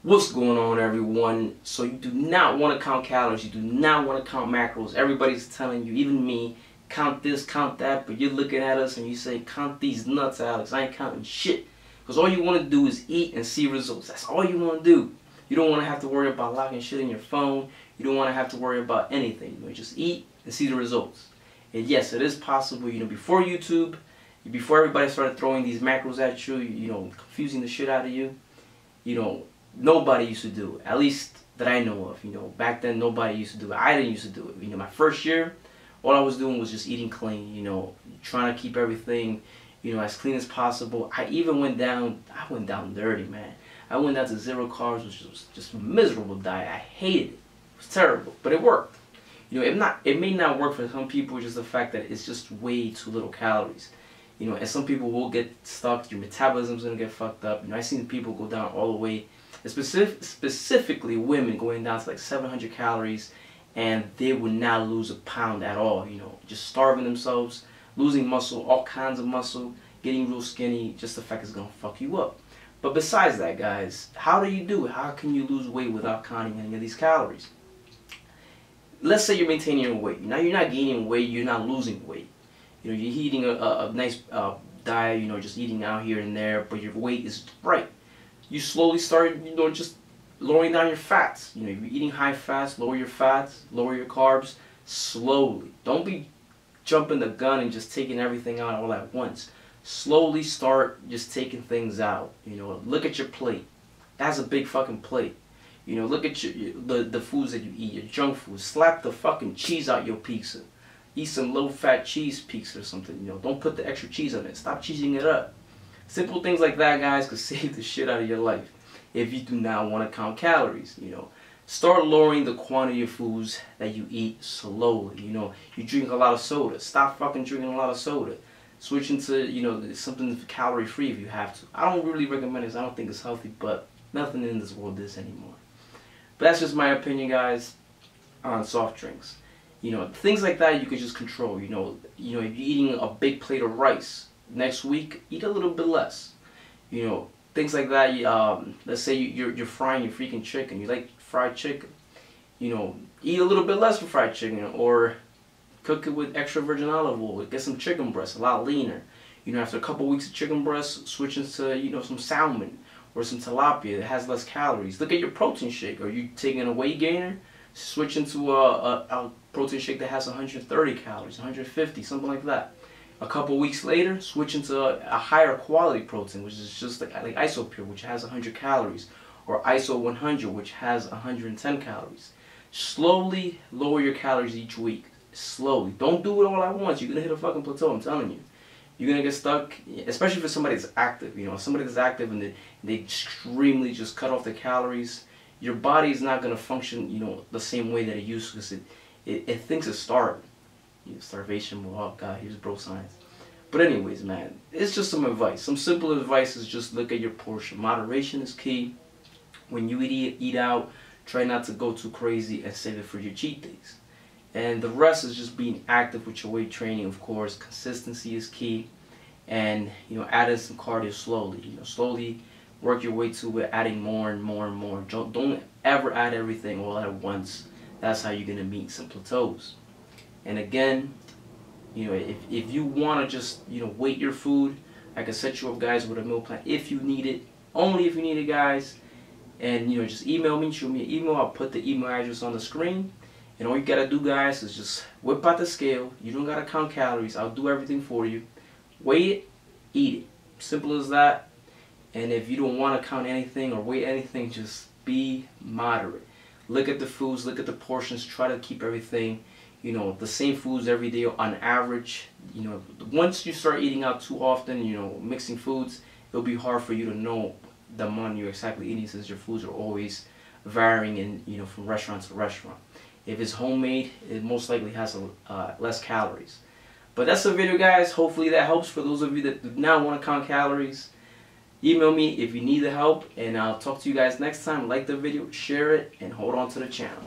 What's going on, everyone? So you do not want to count calories, you do not want to count macros. Everybody's telling you, even me, count this, count that, but you're looking at us and you say, count these nuts, Alex. I ain't counting shit. Because all you want to do is eat and see results. That's all you want to do. You don't want to have to worry about locking shit in your phone. You don't want to have to worry about anything. You just eat and see the results. And yes, it is possible. Before YouTube, before everybody started throwing these macros at you, confusing the shit out of you, nobody used to do it. At least that I know of. Back then nobody used to do it. I didn't used to do it. My first year, all I was doing was just eating clean. Trying to keep everything, as clean as possible. I went down dirty, man. I went down to 0 carbs, which was just a miserable diet. I hated it. It was terrible, but it worked. It may not work for some people, just the fact that it's just way too little calories. And some people will get stuck. Your metabolism's gonna get fucked up. I've seen people go down all the way, specifically women going down to like 700 calories, and they would not lose a pound at all. Just starving themselves, losing muscle, all kinds of muscle, getting real skinny. Just the fact it's gonna fuck you up. But besides that, guys, how do you do it? How can you lose weight without counting any of these calories? Let's say you're maintaining your weight. Now you're not gaining weight, you're not losing weight. You're eating a nice diet, just eating out here and there, but your weight is right. You slowly start, just lowering down your fats. You're eating high fats, lower your fats, lower your carbs, slowly. Don't be jumping the gun and just taking everything out all at once. Slowly start just taking things out. Look at your plate. That's a big fucking plate. Look at the foods that you eat, your junk food. Slap the fucking cheese out your pizza. Eat some low-fat cheese pizza or something. Don't put the extra cheese on it. Stop cheesing it up. Simple things like that, guys, could save the shit out of your life if you do not want to count calories. Start lowering the quantity of foods that you eat slowly. You drink a lot of soda. Stop fucking drinking a lot of soda. Switch into, something calorie-free if you have to. I don't really recommend this. I don't think it's healthy, but nothing in this world is anymore. But that's just my opinion, guys, on soft drinks. Things like that you could just control. If you're eating a big plate of rice, next week eat a little bit less. Things like that. Let's say you're frying your freaking chicken. You like fried chicken. Eat a little bit less for fried chicken, or cook it with extra virgin olive oil. Get some chicken breast, a lot leaner. After a couple weeks of chicken breast, switch into some salmon or some tilapia that has less calories. Look at your protein shake. Are you taking a weight gainer? Switch into a protein shake that has 130 calories, 150, something like that. A couple weeks later, switch into a higher quality protein, which is just like Isopure, which has 100 calories, or ISO 100, which has 110 calories. Slowly lower your calories each week. Slowly. Don't do it all at once. You're going to hit a fucking plateau, I'm telling you. You're going to get stuck, especially for somebody that's active. Somebody that's active and they extremely just cut off the calories. Your body is not going to function, the same way that it used to, because it thinks it's starving. Starvation, well, oh God, here's bro science. But anyways, man, it's just some advice. Some simple advice is just look at your portion. Moderation is key. When you eat out, try not to go too crazy and save it for your cheat days. And the rest is just being active with your weight training, of course. Consistency is key. And, add in some cardio slowly. Slowly work your way to it, adding more and more and more. Don't ever add everything all at once. That's how you're going to meet some plateaus. And again, if you want to just, weight your food, I can set you up, guys, with a meal plan if you need it. Only if you need it, guys. And, just email me, shoot me an email. I'll put the email address on the screen. And all you got to do, guys, is just whip out the scale. You don't got to count calories. I'll do everything for you. Weigh it, eat it. Simple as that. And if you don't want to count anything or weigh anything, just be moderate. Look at the foods, look at the portions, try to keep everything, the same foods every day on average. Once you start eating out too often, mixing foods, it'll be hard for you to know the amount you're exactly eating, since your foods are always varying in, from restaurant to restaurant. If it's homemade, it most likely has less calories. But that's the video, guys. Hopefully that helps for those of you that do not want to count calories. Email me if you need the help, and I'll talk to you guys next time. Like the video, share it, and hold on to the channel.